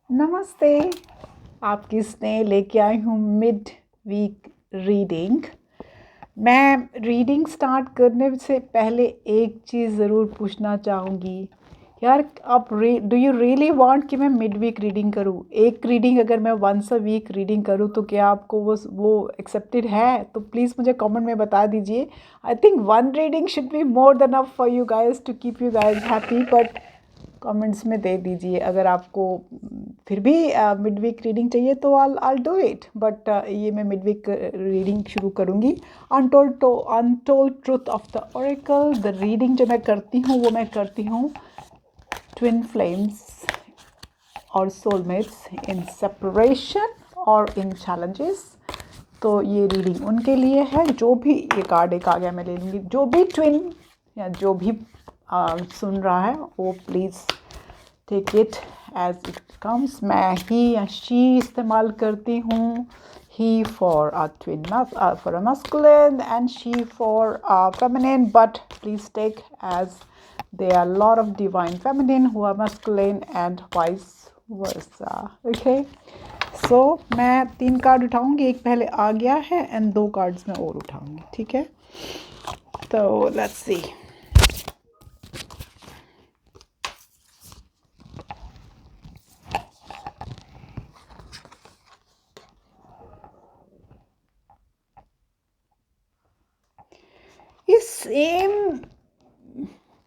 नमस्ते। आपकी स्नेह लेके आई हूँ मिड वीक रीडिंग। मैं रीडिंग स्टार्ट करने से पहले एक चीज़ ज़रूर पूछना चाहूँगी। यार आप डू यू रियली वांट कि मैं मिड वीक रीडिंग करूँ? एक रीडिंग अगर मैं वंस अ वीक रीडिंग करूँ तो क्या आपको वो एक्सेप्टेड है? तो प्लीज़ मुझे कमेंट में बता दीजिए। I think one reading should be more than enough for you guys to keep you guys happy, but comments में दे दीजिए। अगर आपको फिर भी मिड वीक रीडिंग चाहिए तो I'll डू इट, बट ये मैं मिड वीक रीडिंग शुरू करूँगी। Untold truth of the Oracle. The reading जो मैं करती हूँ वो मैं करती हूँ ट्विन फ्लेम्स और सोलमेट्स इन सेपरेशन और इन चैलेंजेस। तो ये रीडिंग उनके लिए है जो भी, ये कार्ड एक आ गया मैं ले लूँगी, जो भी ट्विन या जो भी सुन रहा है वो please take it as it comes. मैं ही या शी इस्तेमाल करती हूँ। He for a twin, for a masculine, and she for a feminine, but please take as there are a lot of divine feminine who are masculine and vice versa. Okay, so मैं 3 card उठाऊंगी, एक पहले आ गया है and 2 cards मैं और उठाऊंगी, ठीक है? तो लेट्स सी। ये सेम,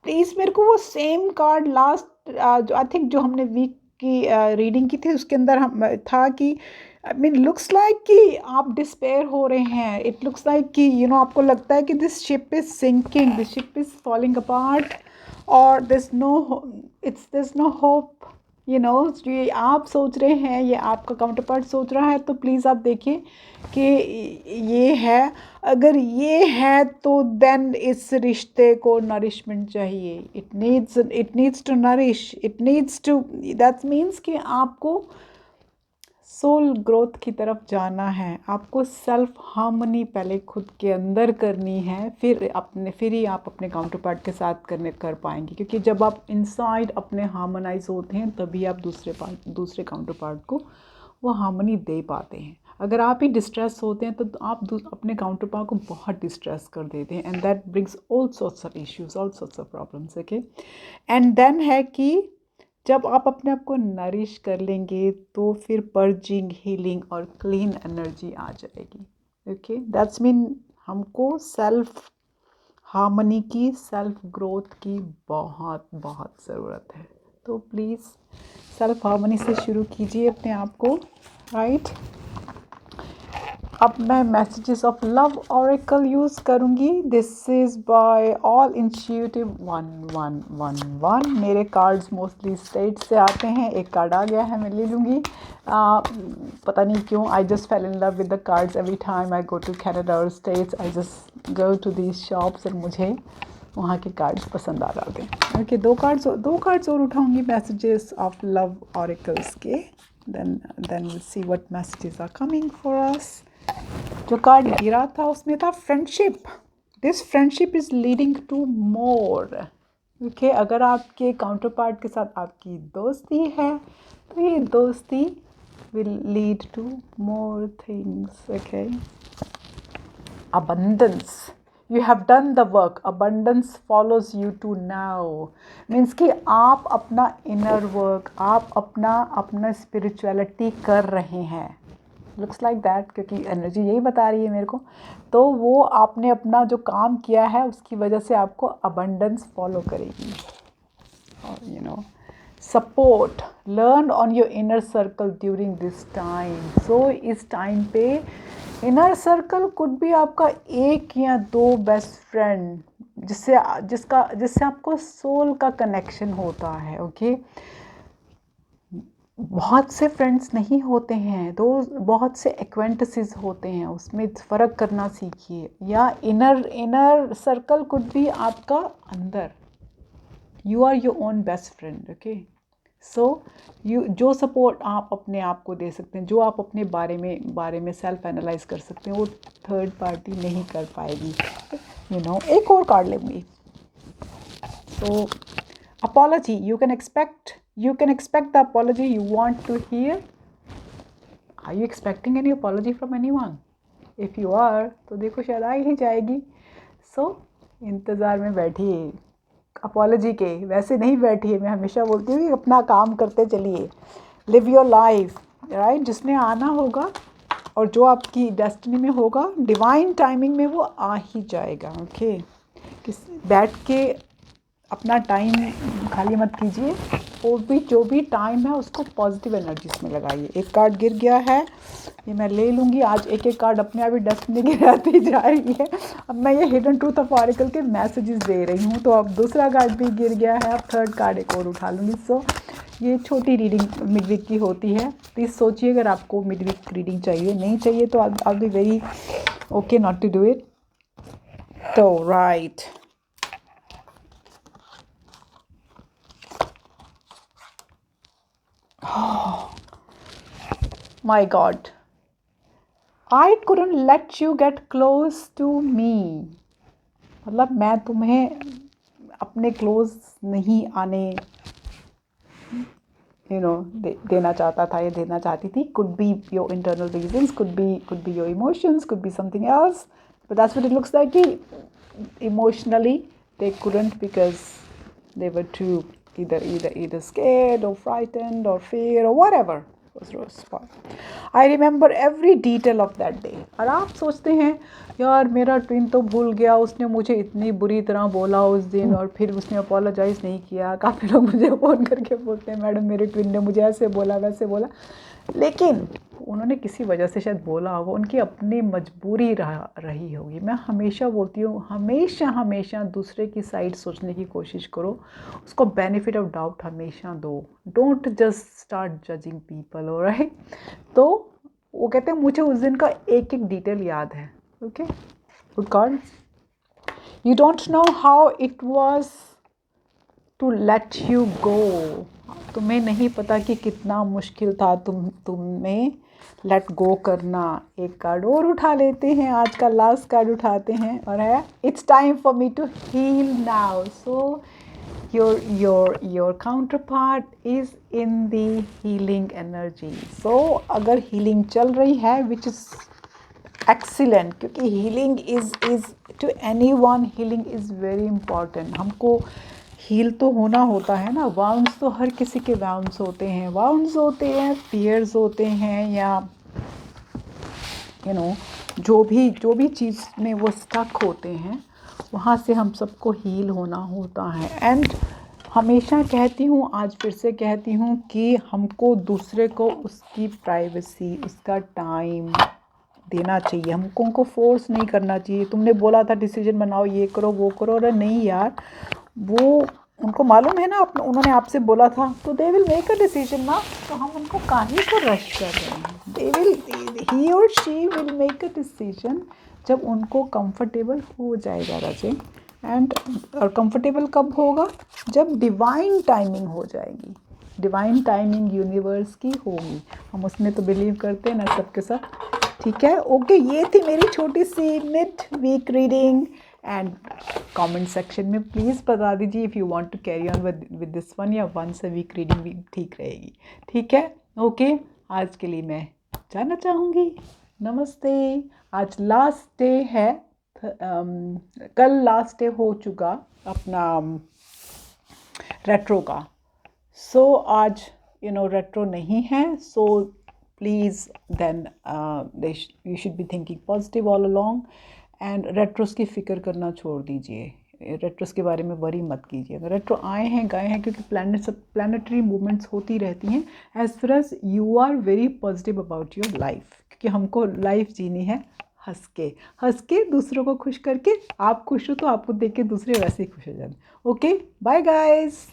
प्लीज़ मेरे को वो सेम कार्ड लास्ट जो आई थिंक जो हमने वीक की रीडिंग की थी उसके अंदर हम था कि आई मीन लुक्स लाइक कि आप डिस्पेयर हो रहे हैं। इट लुक्स लाइक कि आपको लगता है कि this ship is sinking, this ship is falling apart, और दिस नो होप। ये आप सोच रहे हैं, ये आपका काउंटर पार्ट सोच रहा है, तो प्लीज़ आप देखिए कि ये है। अगर ये है तो देन इस रिश्ते को नरिशमेंट चाहिए। It needs to nourish, it needs to, that means कि आपको सोल ग्रोथ की तरफ जाना है। आपको सेल्फ हार्मनी पहले खुद के अंदर करनी है, फिर ही आप अपने काउंटर पार्ट के साथ कर पाएंगे। क्योंकि जब आप इनसाइड अपने हार्मोनाइज होते हैं तभी आप दूसरे काउंटर पार्ट को वो हार्मनी दे पाते हैं। अगर आप ही डिस्ट्रेस होते हैं तो आप अपने काउंटर पार्ट को बहुत डिस्ट्रेस कर देते हैं, and that brings all sorts of issues, all sorts of problems. Okay, and then है कि जब आप अपने आप को नरिश कर लेंगे तो फिर पर्जिंग, हीलिंग और क्लीन एनर्जी आ जाएगी। ओके, दैट्स मीन हमको सेल्फ हार्मनी की, सेल्फ ग्रोथ की बहुत बहुत ज़रूरत है। तो प्लीज़ सेल्फ हार्मनी से शुरू कीजिए अपने आप को, राइट? अब मैं messages of love oracle use करूँगी। This is by all intuitive 1111। मेरे कार्ड्स मोस्टली स्टेट से आते हैं। एक कार्ड आ गया है, मैं ले लूँगी। पता नहीं क्यों, I just fell in love with the cards every time I go to Canada और States. I just go to these shops and मुझे वहाँ के कार्ड्स पसंद आ जाते हैं। ओके, दो कार्ड्स और उठाऊँगी मैसेजेस ऑफ लव ऑरेकल्स के। then we'll see what messages are coming for us. जो कार्ड गिरा था उसमें था friendship. This friendship is leading to more. Okay, अगर आपके काउंटर पार्ट के साथ आपकी दोस्ती है तो ये दोस्ती will lead to more things. Okay, abundance, you have done the work, abundance follows you to now, means कि आप अपना इनर वर्क, आप अपना स्पिरिचुअलिटी कर रहे हैं। लुक्स लाइक दैट, क्योंकि एनर्जी यही बता रही है मेरे को। तो वो आपने अपना जो काम किया है उसकी वजह से आपको अबंडेंस फॉलो करेगी। और support, learn on your inner circle during this time. So इस टाइम पे इनर सर्कल कुड भी आपका 1 या 2 बेस्ट फ्रेंड जिससे आपको सोल का कनेक्शन होता है। ओके, बहुत से फ्रेंड्स नहीं होते हैं, तो बहुत से एक्वेंटेंसेस होते हैं, उसमें फ़र्क करना सीखिए। या इनर सर्कल कुड भी आपका अंदर, you are your own best friend. Okay, so जो सपोर्ट आप अपने आप को दे सकते हैं, जो आप अपने बारे में सेल्फ एनालाइज कर सकते हैं, वो थर्ड पार्टी नहीं कर पाएगी। एक और कार्ड लेंगी। सो apology, you can expect You can expect the apology you want to hear. Are you expecting any apology from anyone? If you are, तो देखो शायद आ ही जाएगी. So इंतज़ार में बैठिए अपॉलोजी के, वैसे नहीं बैठिए. मैं हमेशा बोलती हूँ कि अपना काम करते चलिए. Live your life, right. जिसने आना होगा और जो आपकी डेस्टिनी में होगा, डिवाइन टाइमिंग में वो आ ही जाएगा. ओके, बैठ के अपना टाइम खाली मत कीजिए. और भी जो भी टाइम है उसको पॉजिटिव एनर्जीज में लगाइए. एक कार्ड गिर गया है, ये मैं ले लूँगी. आज एक एक कार्ड अपने आप ही डस्ट में गिराती जा रही है. अब मैं ये हिडन ट्रूथ ऑफ ऑरेकल के मैसेजेस दे रही हूँ. तो अब दूसरा कार्ड भी गिर गया है. अब थर्ड कार्ड एक और उठा लूँगी. सो ये छोटी रीडिंग मिड वीक की होती है. प्लीज़ सोचिए अगर आपको मिड वीक रीडिंग चाहिए. नहीं चाहिए तो I be very okay not to do it. तो right, my God, I couldn't let you get close to me. मतलब मैं तुम्हें अपने क्लोज नहीं आने देना चाहता था या देना चाहती थी. Could be your internal reasons, could be your emotions, could be something else, but that's what it looks like. Emotionally they couldn't because they were too either scared or frightened or fear or whatever was response. I remember every detail of that day. और आप सोचते हैं यार मेरा twin तो भूल गया, उसने मुझे इतनी बुरी तरह बोला उस दिन और फिर उसने अपोलोजाइज़ नहीं किया. काफ़ी लोग मुझे फ़ोन करके बोलते हैं मैडम मेरे ट्विन ने मुझे ऐसे बोला वैसे बोला. लेकिन उन्होंने किसी वजह से शायद बोला होगा, उनकी अपनी मजबूरी रही होगी. मैं हमेशा बोलती हूँ हमेशा दूसरे की साइड सोचने की कोशिश करो. उसको बेनिफिट ऑफ डाउट हमेशा दो. Don't just start judging people. Alright. तो वो कहते हैं मुझे उस दिन का एक एक डिटेल याद है. Okay good God, you don't know how it was to let you go. तुम्हें नहीं पता कि कितना मुश्किल था तुम्हें लेट गो करना. एक कार्ड और उठा लेते हैं. आज का लास्ट कार्ड उठाते हैं और है it's time for me to heal now. So your counterpart is in the healing energy. So अगर healing चल रही है which is excellent, क्योंकि healing is to anyone healing is very important. हमको हील तो होना होता है ना. वाउंड्स तो हर किसी के वाउंड्स होते हैं. वाउंड्स होते हैं, फियर्स होते हैं, या जो भी चीज़ में वो स्टक होते हैं वहाँ से हम सबको हील होना होता है. एंड हमेशा कहती हूँ, आज फिर से कहती हूँ कि हमको दूसरे को उसकी प्राइवेसी, उसका टाइम देना चाहिए. हमको उनको फोर्स नहीं करना चाहिए. तुमने बोला था डिसीजन बनाओ, ये करो वो करो. अरे नहीं यार, वो उनको मालूम है ना, उन्होंने आपसे बोला था तो they will make a decision ना. तो हम उनको काहे को रश कर रहे हैं. ही और she will make a decision जब उनको कंफर्टेबल हो जाएगा रचे. एंड और कंफर्टेबल कब होगा? जब डिवाइन टाइमिंग हो जाएगी. डिवाइन टाइमिंग यूनिवर्स की होगी. हम उसमें तो बिलीव करते हैं ना सबके सब. ठीक है, ओके. ये थी मेरी छोटी सी mid week reading. And comment section में प्लीज़ बता दीजिए if you want to carry on with this one, या वंस अ वीक रीडिंग भी ठीक रहेगी. ठीक है, ओके. आज के लिए मैं जाना चाहूँगी. नमस्ते. आज लास्ट डे है. कल लास्ट डे हो चुका अपना रेट्रो का. सो आज रेट्रो नहीं है. So please then you should be thinking positive all along. And retros की फ़िक्र करना छोड़ दीजिए. रेट्रोस के बारे में वरी मत कीजिए. अगर रेट्रो आए हैं गए हैं, क्योंकि प्लानिटरी मूवमेंट्स होती रहती हैं. As far as you are very positive about your life, क्योंकि हमको लाइफ जीनी है हंस के दूसरों को खुश करके. आप खुश हो तो आपको देख के दूसरे वैसे ही खुश हो जाते. Okay, bye guys.